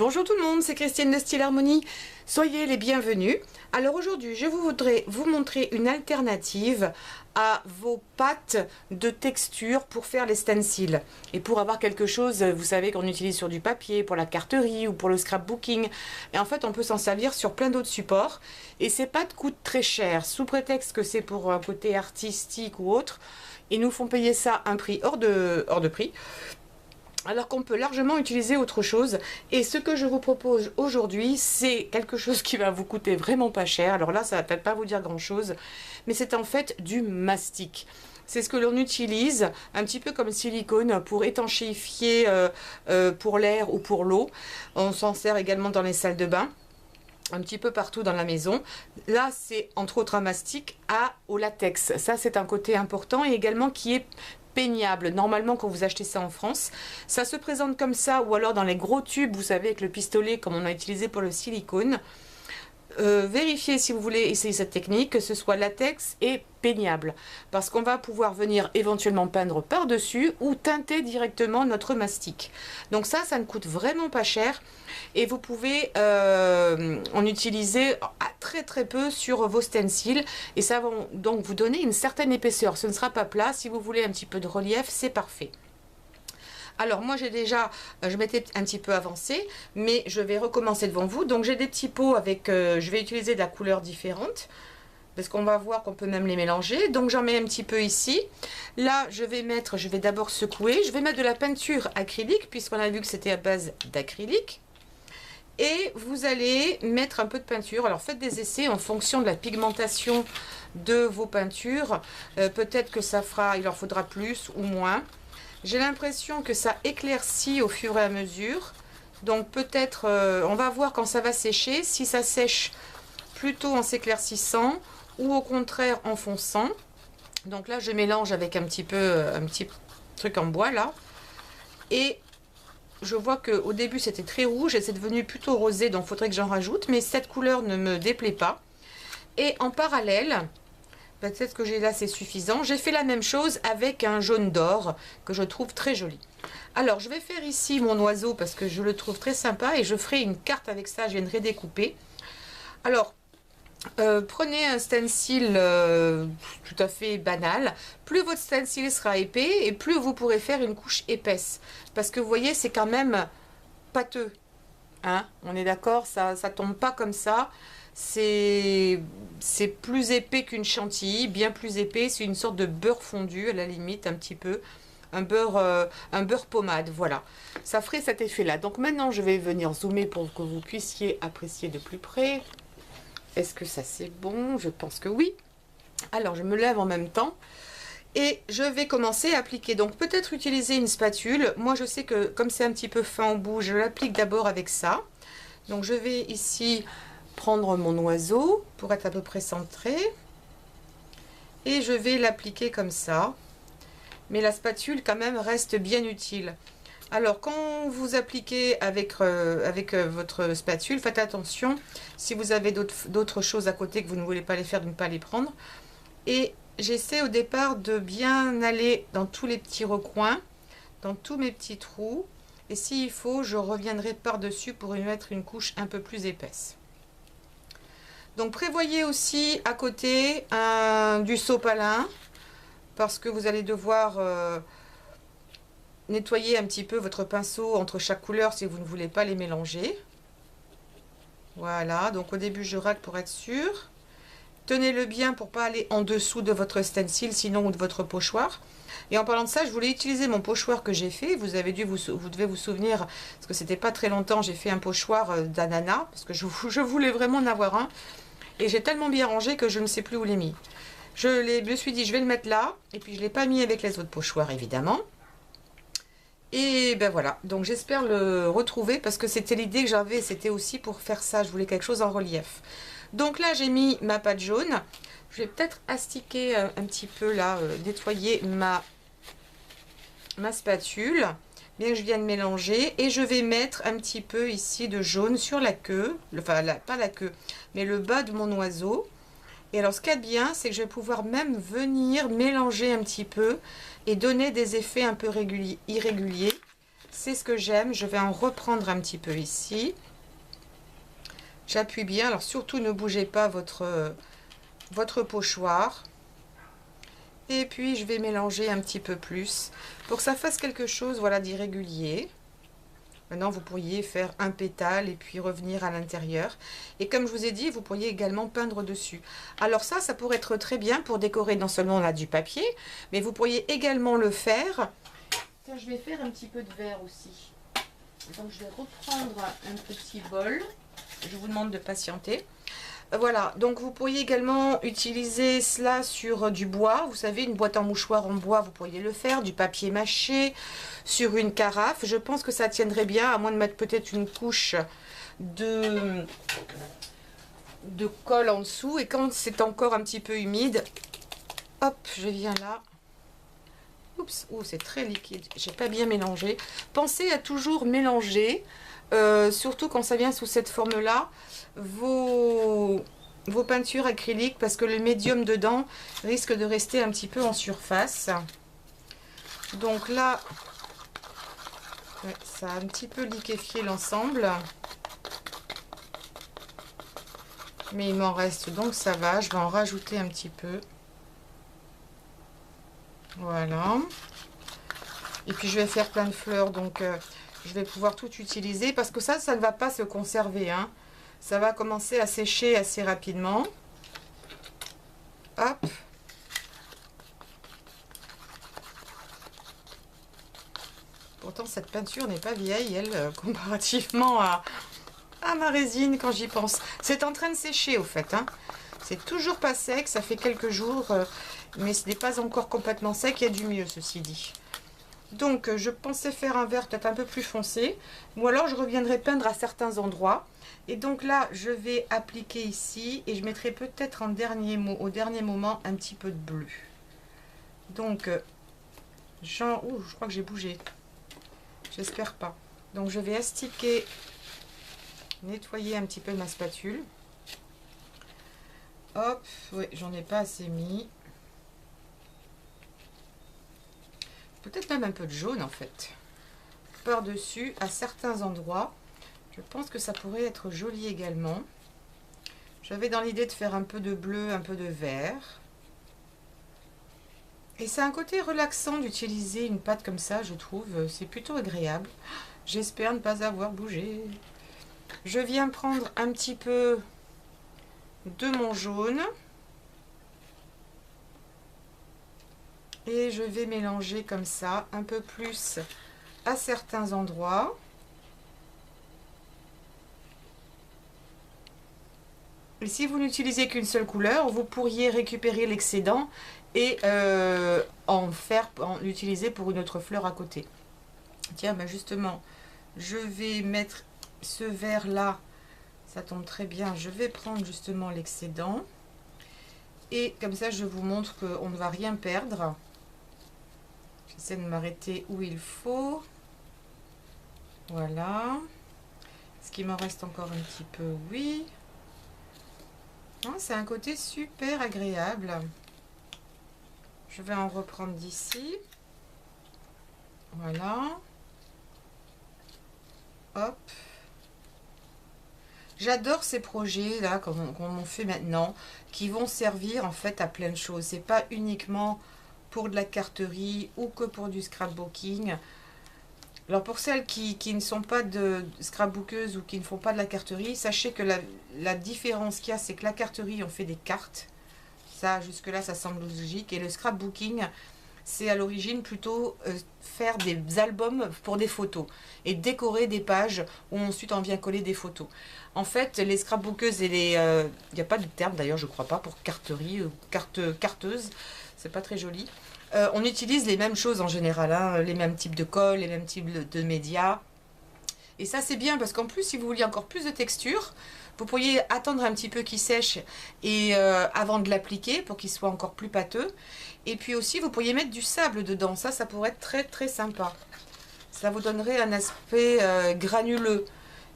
Bonjour tout le monde, c'est Christiane de Style Harmonie. Soyez les bienvenus. Alors aujourd'hui, je voudrais vous montrer une alternative à vos pâtes de texture pour faire les stencils. Et pour avoir quelque chose, vous savez, qu'on utilise sur du papier, pour la carterie ou pour le scrapbooking. Et en fait, on peut s'en servir sur plein d'autres supports. Et ces pâtes coûtent très cher, sous prétexte que c'est pour un côté artistique ou autre. Ils nous font payer ça un prix hors de prix, alors qu'on peut largement utiliser autre chose. Et ce que je vous propose aujourd'hui, c'est quelque chose qui va vous coûter vraiment pas cher. Alors là, ça va peut-être pas vous dire grand chose, mais c'est en fait du mastic. C'est ce que l'on utilise un petit peu comme silicone pour étanchéifier pour l'air ou pour l'eau. On s'en sert également dans les salles de bain, un petit peu partout dans la maison. Là, c'est entre autres un mastic au latex. Ça, c'est un côté important, et également qui est peignable. Normalement, quand vous achetez ça en France, ça se présente comme ça, ou alors dans les gros tubes, vous savez, avec le pistolet comme on a utilisé pour le silicone. Vérifiez, si vous voulez essayer cette technique, que ce soit latex et peignable, parce qu'on va pouvoir venir éventuellement peindre par dessus ou teinter directement notre mastic. Donc ça ne coûte vraiment pas cher, et vous pouvez en utiliser très peu sur vos stencils, et ça va donc vous donner une certaine épaisseur. Ce ne sera pas plat. Si vous voulez un petit peu de relief, c'est parfait. Alors moi je m'étais un petit peu avancée, mais je vais recommencer devant vous. Donc j'ai des petits pots avec, je vais utiliser de la couleur différente, parce qu'on va voir qu'on peut même les mélanger. Donc j'en mets un petit peu ici. Là je vais d'abord secouer, je vais mettre de la peinture acrylique, puisqu'on a vu que c'était à base d'acrylique. Et vous allez mettre un peu de peinture. Alors faites des essais en fonction de la pigmentation de vos peintures. Peut-être que il en faudra plus ou moins. J'ai l'impression que ça éclaircit au fur et à mesure. Donc peut-être, on va voir quand ça va sécher, si ça sèche plutôt en s'éclaircissant ou au contraire en fonçant. Donc là, je mélange avec un petit truc en bois là. Et je vois qu'au début, c'était très rouge et c'est devenu plutôt rosé. Donc il faudrait que j'en rajoute. Mais cette couleur ne me déplaît pas. Et en parallèle, peut-être que j'ai là, c'est suffisant. J'ai fait la même chose avec un jaune d'or que je trouve très joli. Alors, je vais faire ici mon oiseau parce que je le trouve très sympa, et je ferai une carte avec ça. Je viendrai découper. Alors, prenez un stencil tout à fait banal. Plus votre stencil sera épais, et plus vous pourrez faire une couche épaisse. Parce que vous voyez, c'est quand même pâteux. Hein? On est d'accord, ça tombe pas comme ça. C'est plus épais qu'une chantilly, bien plus épais. C'est une sorte de beurre fondu à la limite, un petit peu. Un beurre pommade, voilà. Ça ferait cet effet-là. Donc maintenant, je vais venir zoomer pour que vous puissiez apprécier de plus près. Est-ce que ça c'est bon? Je pense que oui. Alors, je me lève en même temps. Et je vais commencer à appliquer. Donc peut-être utiliser une spatule. Moi, je sais que comme c'est un petit peu fin au bout, je l'applique d'abord avec ça. Donc je vais ici prendre mon oiseau pour être à peu près centré, et je vais l'appliquer comme ça, mais la spatule quand même reste bien utile. Alors quand vous appliquez avec votre spatule, faites attention, si vous avez d'autres choses à côté que vous ne voulez pas les faire, de ne pas les prendre. Et j'essaie au départ de bien aller dans tous les petits recoins, dans tous mes petits trous, et s'il faut, je reviendrai par dessus pour y mettre une couche un peu plus épaisse. Donc prévoyez aussi à côté du sopalin, parce que vous allez devoir nettoyer un petit peu votre pinceau entre chaque couleur si vous ne voulez pas les mélanger. Voilà, donc au début je râle pour être sûr. Tenez-le bien pour pas aller en dessous de votre stencil, sinon, ou de votre pochoir. Et en parlant de ça, je voulais utiliser mon pochoir que j'ai fait. Vous devez vous souvenir, parce que c'était pas très longtemps, j'ai fait un pochoir d'ananas, parce que je voulais vraiment en avoir un. Et j'ai tellement bien rangé que je ne sais plus où les mis. Je me suis dit, je vais le mettre là. Et puis je ne l'ai pas mis avec les autres pochoirs, évidemment. Et ben voilà. Donc j'espère le retrouver, parce que c'était l'idée que j'avais. C'était aussi pour faire ça. Je voulais quelque chose en relief. Donc là, j'ai mis ma pâte jaune. Je vais peut-être astiquer un petit peu là, nettoyer ma spatule. Bien que je viens de mélanger, et je vais mettre un petit peu ici de jaune sur la queue, enfin pas la queue, mais le bas de mon oiseau. Et alors ce qu'il y a de bien, c'est que je vais pouvoir même venir mélanger un petit peu et donner des effets un peu irréguliers. c'est ce que j'aime. Je vais en reprendre un petit peu ici. J'appuie bien. Alors surtout ne bougez pas votre pochoir. Et puis je vais mélanger un petit peu plus pour que ça fasse quelque chose, voilà, d'irrégulier. Maintenant vous pourriez faire un pétale et puis revenir à l'intérieur. Et comme je vous ai dit, vous pourriez également peindre dessus. Alors ça pourrait être très bien pour décorer. Non seulement on a du papier, mais vous pourriez également le faire. Tiens, je vais faire un petit peu de verre aussi. Donc je vais reprendre un petit bol. Je vous demande de patienter. Voilà, donc vous pourriez également utiliser cela sur du bois. Vous savez, une boîte en mouchoir en bois, vous pourriez le faire. Du papier mâché sur une carafe. Je pense que ça tiendrait bien, à moins de mettre peut-être une couche de colle en dessous. Et quand c'est encore un petit peu humide, hop, je viens là. Oups, oh, c'est très liquide. J'ai pas bien mélangé. Pensez à toujours mélanger. Surtout quand ça vient sous cette forme là, vos peintures acryliques, parce que le médium dedans risque de rester un petit peu en surface. Donc là, ouais, ça a un petit peu liquéfié l'ensemble, mais il m'en reste, donc ça va. Je vais en rajouter un petit peu, voilà. Et puis je vais faire plein de fleurs, donc je vais pouvoir tout utiliser, parce que ça ne va pas se conserver, hein. Ça va commencer à sécher assez rapidement. Hop. Pourtant, cette peinture n'est pas vieille, elle, comparativement à ma résine, quand j'y pense. C'est en train de sécher, au fait, hein. C'est toujours pas sec, ça fait quelques jours, mais ce n'est pas encore complètement sec. Il y a du mieux, ceci dit. Donc, je pensais faire un vert peut-être un peu plus foncé, ou alors je reviendrai peindre à certains endroits. Et donc là, je vais appliquer ici, et je mettrai peut-être au dernier moment un petit peu de bleu. Donc, ouh, je crois que j'ai bougé. J'espère pas. Donc, je vais astiquer, nettoyer un petit peu ma spatule. Hop, oui, j'en ai pas assez mis. Peut-être même un peu de jaune en fait. Par-dessus, à certains endroits. Je pense que ça pourrait être joli également. J'avais dans l'idée de faire un peu de bleu, un peu de vert. Et c'est un côté relaxant d'utiliser une pâte comme ça, je trouve. C'est plutôt agréable. J'espère ne pas avoir bougé. Je viens prendre un petit peu de mon jaune. Et je vais mélanger comme ça, un peu plus à certains endroits. Et si vous n'utilisez qu'une seule couleur, vous pourriez récupérer l'excédent et l'utiliser pour une autre fleur à côté. Tiens, ben justement, je vais mettre ce vert là, ça tombe très bien. Je vais prendre justement l'excédent. Et comme ça, je vous montre qu'on ne va rien perdre. J'essaie de m'arrêter où il faut. Voilà. Est-ce qu'il m'en reste encore un petit peu? Oui. C'est un côté super agréable. Je vais en reprendre d'ici. Voilà. Hop. J'adore ces projets là qu'on fait maintenant, qui vont servir en fait à plein de choses. C'est pas uniquement pour de la carterie ou que pour du scrapbooking. Alors pour celles qui ne sont pas de scrapbookeuses ou qui ne font pas de la carterie, sachez que la différence qu'il y a, c'est que la carterie, on fait des cartes. Ça, jusque là, ça semble logique. Et le scrapbooking, c'est à l'origine plutôt faire des albums pour des photos et décorer des pages où ensuite on vient coller des photos. En fait, les scrapbookeuses et les... il n'y a pas de terme d'ailleurs, je crois pas, pour carterie ou carteuse. C'est pas très joli. On utilise les mêmes choses en général, hein, les mêmes types de colle, les mêmes types de médias. Et ça c'est bien parce qu'en plus, si vous vouliez encore plus de texture, vous pourriez attendre un petit peu qu'il sèche et avant de l'appliquer pour qu'il soit encore plus pâteux. Et puis aussi, vous pourriez mettre du sable dedans. Ça pourrait être très très sympa. Ça vous donnerait un aspect granuleux.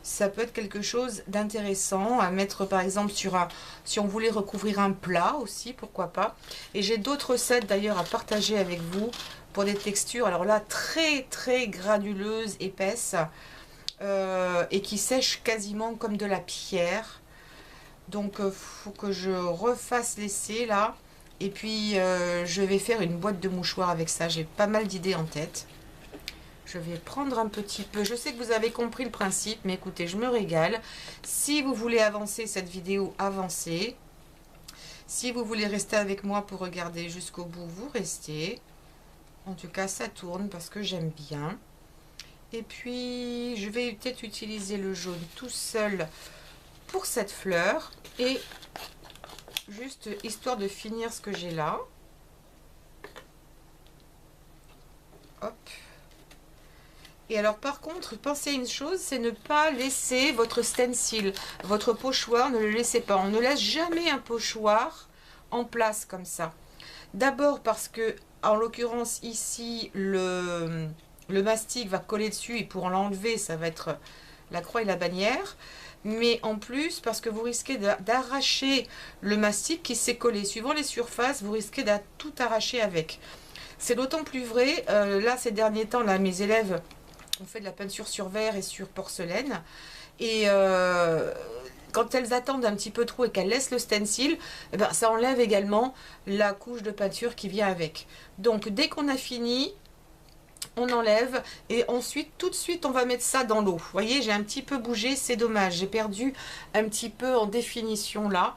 Ça peut être quelque chose d'intéressant à mettre par exemple sur un... Si on voulait recouvrir un plat aussi, pourquoi pas. Et j'ai d'autres recettes d'ailleurs à partager avec vous pour des textures, alors là, très très granuleuses, épaisses, et qui sèchent quasiment comme de la pierre. Donc, faut que je refasse l'essai là. Et puis, je vais faire une boîte de mouchoirs avec ça. J'ai pas mal d'idées en tête. Je vais prendre un petit peu. Je sais que vous avez compris le principe, mais écoutez, je me régale. Si vous voulez avancer cette vidéo, avancez. Si vous voulez rester avec moi pour regarder jusqu'au bout, vous restez. En tout cas, ça tourne parce que j'aime bien. Et puis, je vais peut-être utiliser le jaune tout seul pour cette fleur. Et juste histoire de finir ce que j'ai là. Hop. Et alors par contre, pensez à une chose, c'est ne pas laisser votre stencil, votre pochoir, ne le laissez pas. On ne laisse jamais un pochoir en place comme ça. D'abord parce que, en l'occurrence ici, le mastic va coller dessus et pour l'enlever, ça va être la croix et la bannière. Mais en plus, parce que vous risquez d'arracher le mastic qui s'est collé. Suivant les surfaces, vous risquez de tout arracher avec. C'est d'autant plus vrai, là ces derniers temps, là mes élèves ont fait de la peinture sur verre et sur porcelaine. Et quand elles attendent un petit peu trop et qu'elles laissent le stencil, eh ben, ça enlève également la couche de peinture qui vient avec. Donc dès qu'on a fini, on enlève et ensuite tout de suite on va mettre ça dans l'eau. Vous voyez, j'ai un petit peu bougé, c'est dommage. J'ai perdu un petit peu en définition là.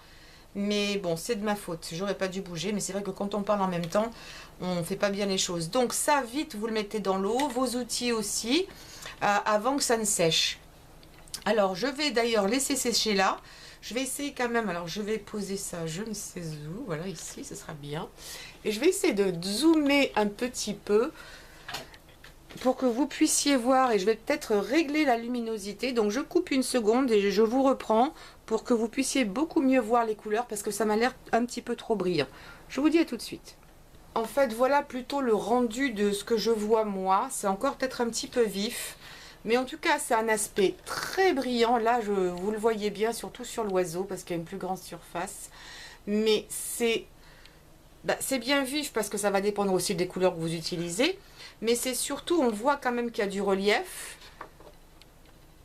Mais bon, c'est de ma faute. J'aurais pas dû bouger, mais c'est vrai que quand on parle en même temps, on ne fait pas bien les choses. Donc ça, vite, vous le mettez dans l'eau. Vos outils aussi, avant que ça ne sèche. Alors, je vais d'ailleurs laisser sécher là. Je vais essayer quand même, alors je vais poser ça, je ne sais où. Voilà, ici, ce sera bien. Et je vais essayer de zoomer un petit peu pour que vous puissiez voir. Et je vais peut-être régler la luminosité. Donc, je coupe une seconde et je vous reprends pour que vous puissiez beaucoup mieux voir les couleurs parce que ça m'a l'air un petit peu trop brillant. Je vous dis à tout de suite. En fait, voilà plutôt le rendu de ce que je vois moi. C'est encore peut-être un petit peu vif. Mais en tout cas, c'est un aspect très brillant. Là, vous le voyez bien, surtout sur l'oiseau parce qu'il y a une plus grande surface. Mais c'est bien vif parce que ça va dépendre aussi des couleurs que vous utilisez. Mais c'est surtout, on voit quand même qu'il y a du relief.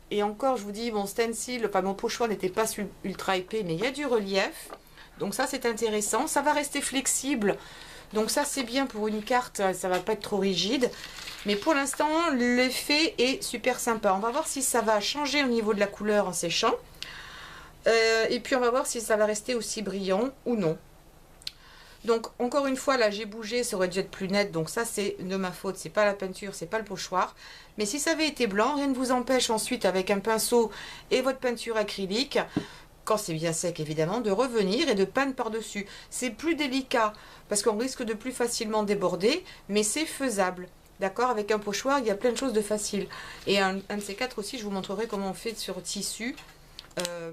Et encore, je vous dis, mon stencil, enfin mon pochoir n'était pas ultra épais, mais il y a du relief. Donc ça, c'est intéressant. Ça va rester flexible. Donc ça, c'est bien pour une carte. Ça va pas être trop rigide. Mais pour l'instant, l'effet est super sympa. On va voir si ça va changer au niveau de la couleur en séchant. Et puis, on va voir si ça va rester aussi brillant ou non. Donc, encore une fois, là, j'ai bougé. Ça aurait dû être plus net. Donc ça, c'est de ma faute. C'est pas la peinture, c'est pas le pochoir. Mais si ça avait été blanc, rien ne vous empêche ensuite, avec un pinceau et votre peinture acrylique, quand c'est bien sec évidemment, de revenir et de peindre par-dessus. C'est plus délicat parce qu'on risque de plus facilement déborder, mais c'est faisable. D'accord? Avec un pochoir, il y a plein de choses de faciles. Et un de ces quatre aussi, je vous montrerai comment on fait sur tissu.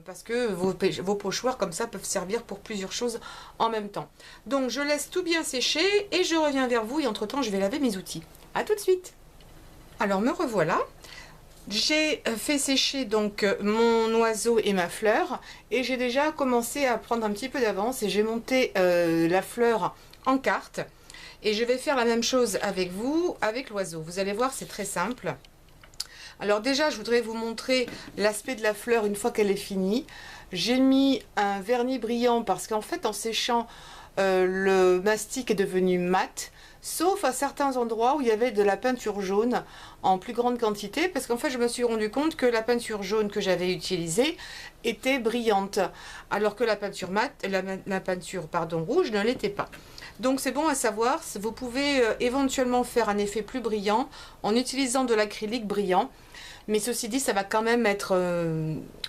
Parce que vos pochoirs comme ça peuvent servir pour plusieurs choses en même temps. Donc je laisse tout bien sécher et je reviens vers vous. Et entre temps, je vais laver mes outils. A tout de suite! Alors me revoilà. J'ai fait sécher donc mon oiseau et ma fleur et j'ai déjà commencé à prendre un petit peu d'avance et j'ai monté la fleur en carte et je vais faire la même chose avec vous, avec l'oiseau. Vous allez voir, c'est très simple. Alors déjà, je voudrais vous montrer l'aspect de la fleur une fois qu'elle est finie. J'ai mis un vernis brillant parce qu'en fait, en séchant, le mastic est devenu mat. Sauf à certains endroits où il y avait de la peinture jaune en plus grande quantité, parce qu'en fait je me suis rendu compte que la peinture jaune que j'avais utilisée était brillante, alors que la peinture la peinture rouge ne l'était pas. Donc c'est bon à savoir, vous pouvez éventuellement faire un effet plus brillant en utilisant de l'acrylique brillant, mais ceci dit, ça va quand même être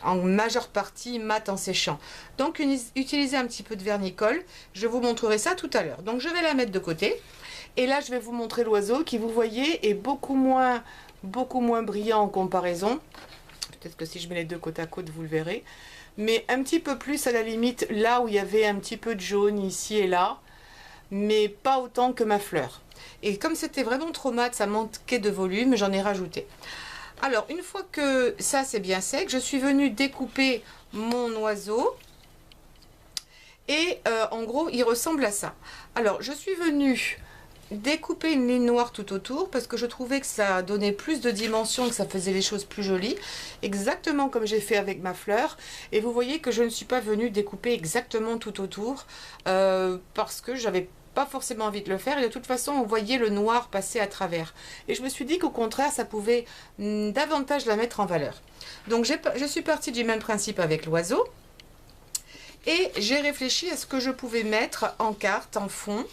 en majeure partie mat en séchant. Donc utilisez un petit peu de vernis-colle, je vous montrerai ça tout à l'heure. Donc je vais la mettre de côté. Et là, je vais vous montrer l'oiseau qui, vous voyez, est beaucoup moins brillant en comparaison. Peut-être que si je mets les deux côte à côte, vous le verrez. Mais un petit peu plus à la limite, là où il y avait un petit peu de jaune ici et là. Mais pas autant que ma fleur. Et comme c'était vraiment trop mat, ça manquait de volume, j'en ai rajouté. Alors, une fois que ça c'est bien sec, je suis venue découper mon oiseau. Et en gros, il ressemble à ça. Alors, je suis venue découpé une ligne noire tout autour parce que je trouvais que ça donnait plus de dimension, que ça faisait les choses plus jolies, exactement comme j'ai fait avec ma fleur. Et vous voyez que je ne suis pas venue découper exactement tout autour parce que j'avais pas forcément envie de le faire et de toute façon on voyait le noir passer à travers. Et je me suis dit qu'au contraire ça pouvait davantage la mettre en valeur. Donc je suis partie du même principe avec l'oiseau. Et j'ai réfléchi à ce que je pouvais mettre en carte, en fond.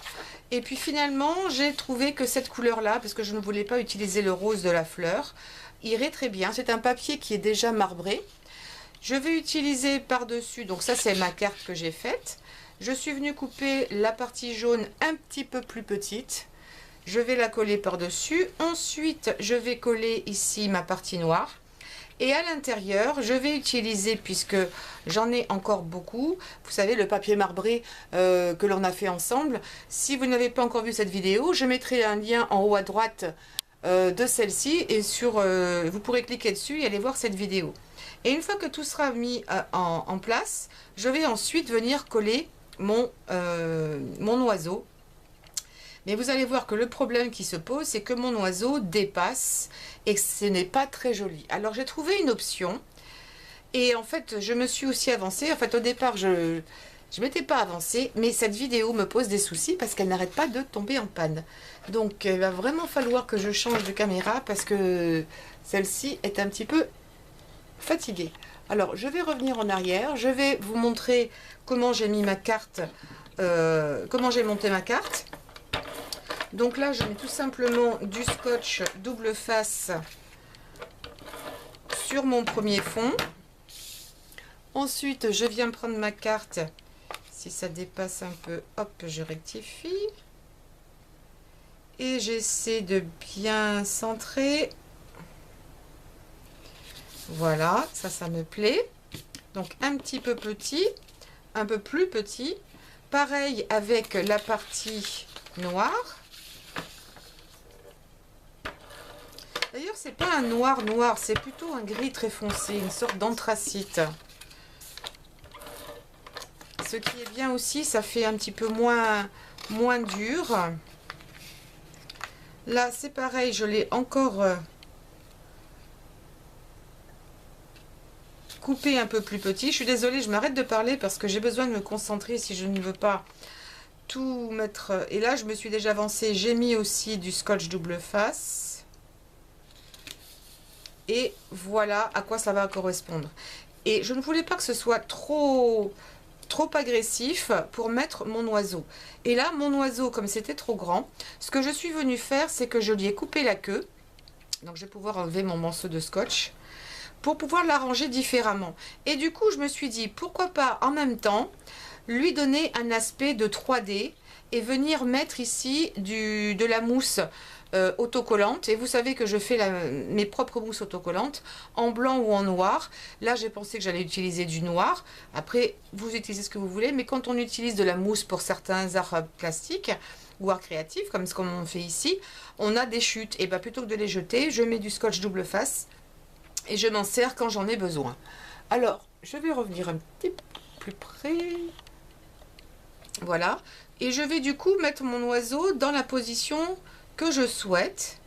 Et puis finalement, j'ai trouvé que cette couleur-là, parce que je ne voulais pas utiliser le rose de la fleur, irait très bien. C'est un papier qui est déjà marbré. Je vais utiliser par-dessus, donc ça c'est ma carte que j'ai faite. Je suis venue couper la partie jaune un petit peu plus petite. Je vais la coller par-dessus. Ensuite, je vais coller ici ma partie noire. Et à l'intérieur, je vais utiliser, puisque j'en ai encore beaucoup, vous savez, le papier marbré que l'on a fait ensemble. Si vous n'avez pas encore vu cette vidéo, je mettrai un lien en haut à droite de celle-ci et vous pourrez cliquer dessus et aller voir cette vidéo. Et une fois que tout sera mis en place, je vais ensuite venir coller mon oiseau. Mais vous allez voir que le problème qui se pose, c'est que mon oiseau dépasse et que ce n'est pas très joli. Alors j'ai trouvé une option et en fait je me suis aussi avancée. En fait au départ je ne m'étais pas avancée, mais cette vidéo me pose des soucis parce qu'elle n'arrête pas de tomber en panne. Donc il va vraiment falloir que je change de caméra parce que celle-ci est un petit peu fatiguée. Alors je vais revenir en arrière, je vais vous montrer comment j'ai mis ma carte, comment j'ai monté ma carte. Donc là, je mets tout simplement du scotch double face sur mon premier fond. Ensuite, je viens prendre ma carte. Si ça dépasse un peu, hop, je rectifie. Et j'essaie de bien centrer. Voilà, ça me plaît. Donc un petit peu petit, un peu plus petit. Pareil avec la partie noire. D'ailleurs, c'est pas un noir noir, c'est plutôt un gris très foncé, une sorte d'anthracite. Ce qui est bien aussi, ça fait un petit peu moins dur. Là, c'est pareil, je l'ai encore coupé un peu plus petit. Je suis désolée, je m'arrête de parler parce que j'ai besoin de me concentrer si je ne veux pas tout mettre. Et là, je me suis déjà avancée. J'ai mis aussi du scotch double face. Et voilà à quoi ça va correspondre. Et je ne voulais pas que ce soit trop agressif pour mettre mon oiseau. Et là, mon oiseau, comme c'était trop grand, ce que je suis venue faire, c'est que je lui ai coupé la queue. Donc, je vais pouvoir enlever mon morceau de scotch pour pouvoir l'arranger différemment. Et du coup, je me suis dit, pourquoi pas en même temps lui donner un aspect de 3D et venir mettre ici de la mousse autocollante. Et vous savez que je fais mes propres mousses autocollantes en blanc ou en noir. Là, j'ai pensé que j'allais utiliser du noir. Après, vous utilisez ce que vous voulez. Mais quand on utilise de la mousse pour certains arts plastiques ou arts créatifs, comme ce qu'on fait ici, on a des chutes. Et bien, plutôt que de les jeter, je mets du scotch double face et je m'en sers quand j'en ai besoin. Alors, je vais revenir un petit peu plus près. Voilà. Et je vais du coup mettre mon oiseau dans la position que je souhaite.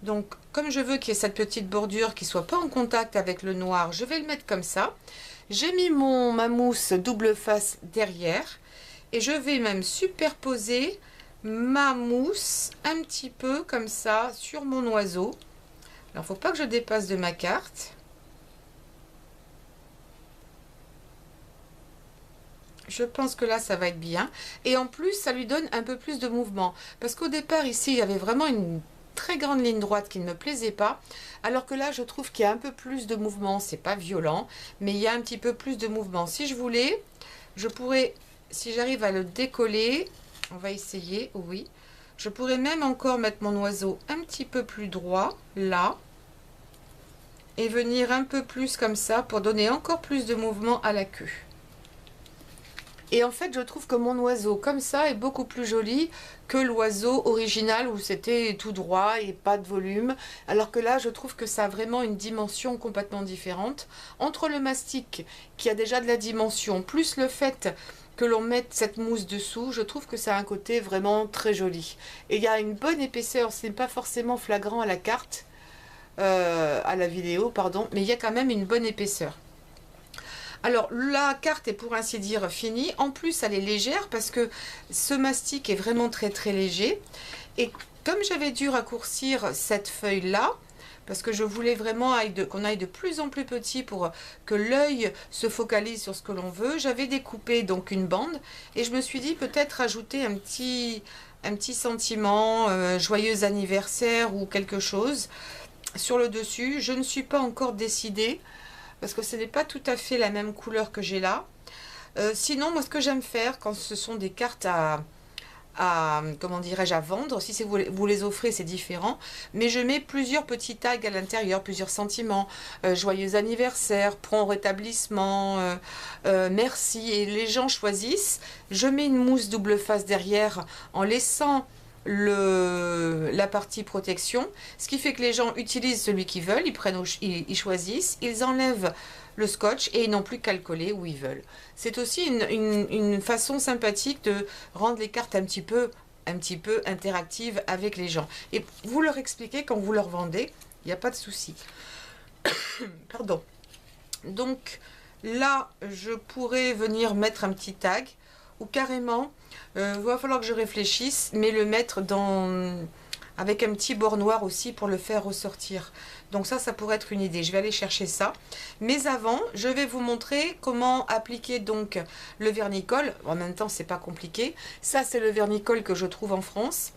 Donc comme je veux qu'il y ait cette petite bordure qui soit pas en contact avec le noir, je vais le mettre comme ça. J'ai mis ma mousse double face derrière et je vais même superposer ma mousse un petit peu comme ça sur mon oiseau. Alors faut pas que je dépasse de ma carte. Je pense que là, ça va être bien. Et en plus, ça lui donne un peu plus de mouvement. Parce qu'au départ, ici, il y avait vraiment une très grande ligne droite qui ne me plaisait pas. Alors que là, je trouve qu'il y a un peu plus de mouvement. C'est pas violent, mais il y a un petit peu plus de mouvement. Si je voulais, je pourrais, si j'arrive à le décoller, on va essayer, oui. Je pourrais même encore mettre mon oiseau un petit peu plus droit, là. Et venir un peu plus comme ça pour donner encore plus de mouvement à la queue. Et en fait, je trouve que mon oiseau comme ça est beaucoup plus joli que l'oiseau original où c'était tout droit et pas de volume. Alors que là, je trouve que ça a vraiment une dimension complètement différente. Entre le mastic qui a déjà de la dimension, plus le fait que l'on mette cette mousse dessous. Je trouve que ça a un côté vraiment très joli. Et il y a une bonne épaisseur, ce n'est pas forcément flagrant à la carte, à la vidéo, pardon, mais il y a quand même une bonne épaisseur. Alors la carte est pour ainsi dire finie. En plus elle est légère parce que ce mastic est vraiment très très léger. Et comme j'avais dû raccourcir cette feuille là, parce que je voulais vraiment qu'on aille de plus en plus petit pour que l'œil se focalise sur ce que l'on veut, j'avais découpé donc une bande et je me suis dit peut-être ajouter un petit sentiment, joyeux anniversaire ou quelque chose sur le dessus. Je ne suis pas encore décidée parce que ce n'est pas tout à fait la même couleur que j'ai là. Sinon, moi ce que j'aime faire quand ce sont des cartes comment dirais-je, à vendre, si vous les offrez c'est différent, mais je mets plusieurs petits tags à l'intérieur, plusieurs sentiments, joyeux anniversaire, prompt rétablissement, merci, et les gens choisissent. Je mets une mousse double face derrière en laissant la partie protection, ce qui fait que les gens utilisent celui qu'ils veulent, ils choisissent, ils enlèvent le scotch et ils n'ont plus qu'à le coller où ils veulent. C'est aussi une façon sympathique de rendre les cartes un petit peu interactives avec les gens. Et vous leur expliquez quand vous leur vendez, il n'y a pas de souci. Pardon. Donc là, je pourrais venir mettre un petit tag ou carrément, va falloir que je réfléchisse, mais le mettre avec un petit bord noir aussi pour le faire ressortir. Donc ça pourrait être une idée. Je vais aller chercher ça. Mais avant, je vais vous montrer comment appliquer donc le vernicole. En même temps, c'est pas compliqué. Ça, c'est le vernicole que je trouve en France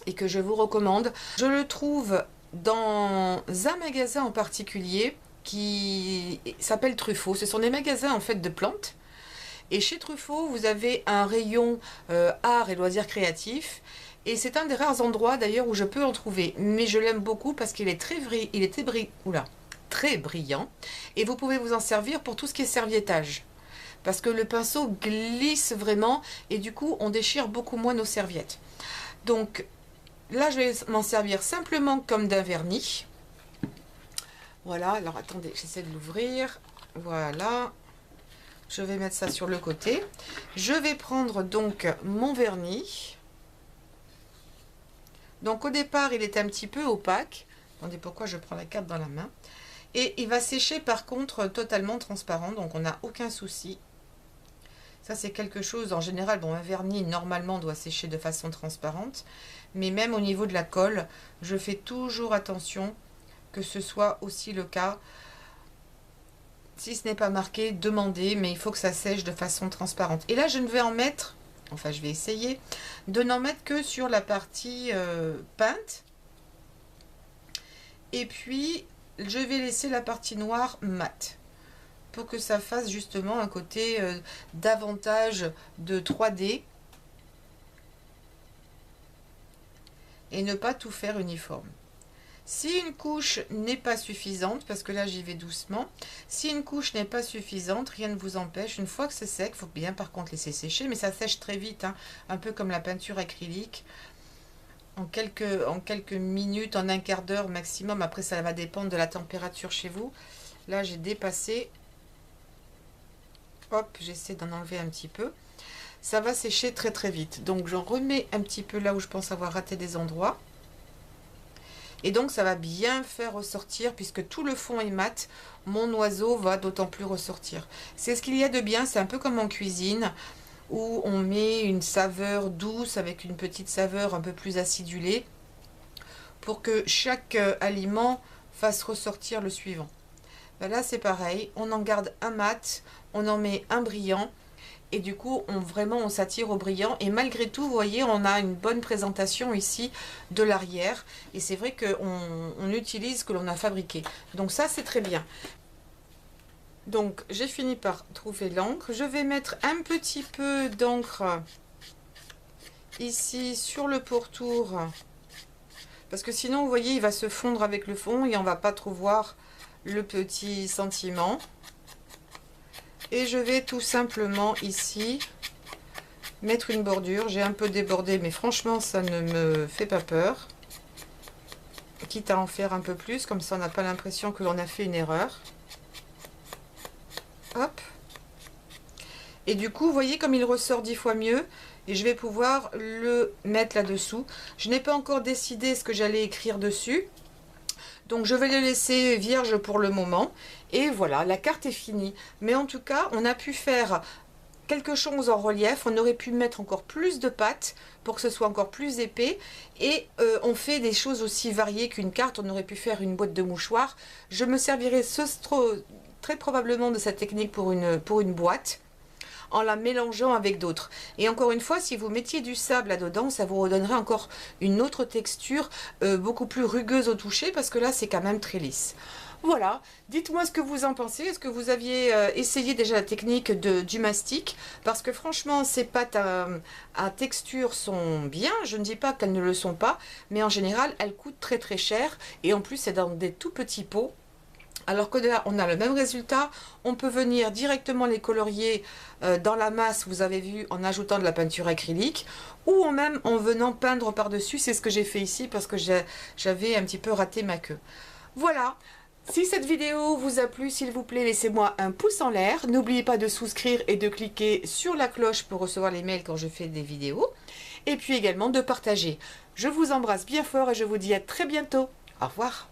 et que je vous recommande. Je le trouve dans un magasin en particulier qui s'appelle Truffaut. Ce sont des magasins en fait de plantes. Et chez Truffaut, vous avez un rayon art et loisirs créatifs. Et c'est un des rares endroits d'ailleurs où je peux en trouver. Mais je l'aime beaucoup parce qu'il est très brillant. Et vous pouvez vous en servir pour tout ce qui est serviettage. Parce que le pinceau glisse vraiment et du coup on déchire beaucoup moins nos serviettes. Donc là je vais m'en servir simplement comme d'un vernis. Voilà, alors attendez, j'essaie de l'ouvrir. Voilà. Je vais mettre ça sur le côté. Je vais prendre donc mon vernis. Donc au départ, il est un petit peu opaque. Attendez, pourquoi je prends la carte dans la main. Et il va sécher par contre totalement transparent. Donc on n'a aucun souci. Ça c'est quelque chose, en général, bon, un vernis normalement doit sécher de façon transparente. Mais même au niveau de la colle, je fais toujours attention que ce soit aussi le cas. Si ce n'est pas marqué, demandez, mais il faut que ça sèche de façon transparente. Et là, je ne vais en mettre, enfin je vais essayer, de n'en mettre que sur la partie peinte. Et puis, je vais laisser la partie noire mate. Pour que ça fasse justement un côté davantage de 3D. Et ne pas tout faire uniforme. Si une couche n'est pas suffisante, parce que là j'y vais doucement, si une couche n'est pas suffisante, rien ne vous empêche, une fois que c'est sec, il faut bien par contre laisser sécher, mais ça sèche très vite, hein, un peu comme la peinture acrylique, en quelques minutes, en un quart d'heure maximum, après ça va dépendre de la température chez vous. Là j'ai dépassé, hop, j'essaie d'en enlever un petit peu, ça va sécher très très vite, donc j'en remets un petit peu là où je pense avoir raté des endroits. Et donc ça va bien faire ressortir, puisque tout le fond est mat, mon oiseau va d'autant plus ressortir. C'est ce qu'il y a de bien, c'est un peu comme en cuisine, où on met une saveur douce avec une petite saveur un peu plus acidulée, pour que chaque aliment fasse ressortir le suivant. Ben là c'est pareil, on en garde un mat, on en met un brillant, et du coup on s'attire au brillant, et malgré tout vous voyez on a une bonne présentation ici de l'arrière, et c'est vrai qu'on utilise ce que l'on a fabriqué, donc ça c'est très bien. Donc j'ai fini par trouver l'encre, je vais mettre un petit peu d'encre ici sur le pourtour, parce que sinon vous voyez il va se fondre avec le fond et on va pas trop voir le petit sentiment. Et je vais tout simplement ici mettre une bordure. J'ai un peu débordé, mais franchement, ça ne me fait pas peur. Quitte à en faire un peu plus, comme ça on n'a pas l'impression que l'on a fait une erreur. Hop. Et du coup, vous voyez comme il ressort 10 fois mieux. Et je vais pouvoir le mettre là-dessous. Je n'ai pas encore décidé ce que j'allais écrire dessus. Donc je vais le laisser vierge pour le moment. Et voilà, la carte est finie. Mais en tout cas, on a pu faire quelque chose en relief. On aurait pu mettre encore plus de pattes pour que ce soit encore plus épais. Et on fait des choses aussi variées qu'une carte. On aurait pu faire une boîte de mouchoirs. Je me servirai très probablement de cette technique pour une boîte, en la mélangeant avec d'autres. Et encore une fois, si vous mettiez du sable là-dedans, ça vous redonnerait encore une autre texture beaucoup plus rugueuse au toucher, parce que là, c'est quand même très lisse. Voilà, dites-moi ce que vous en pensez. Est-ce que vous aviez essayé déjà la technique du mastic? Parce que franchement, ces pâtes à texture sont bien. Je ne dis pas qu'elles ne le sont pas, mais en général, elles coûtent très très cher. Et en plus, c'est dans des tout petits pots. Alors que là, on a le même résultat. On peut venir directement les colorier dans la masse, vous avez vu, en ajoutant de la peinture acrylique, ou même en venant peindre par-dessus. C'est ce que j'ai fait ici parce que j'avais un petit peu raté ma queue. Voilà. Si cette vidéo vous a plu, s'il vous plaît, laissez-moi un pouce en l'air. N'oubliez pas de souscrire et de cliquer sur la cloche pour recevoir les mails quand je fais des vidéos. Et puis également de partager. Je vous embrasse bien fort et je vous dis à très bientôt. Au revoir.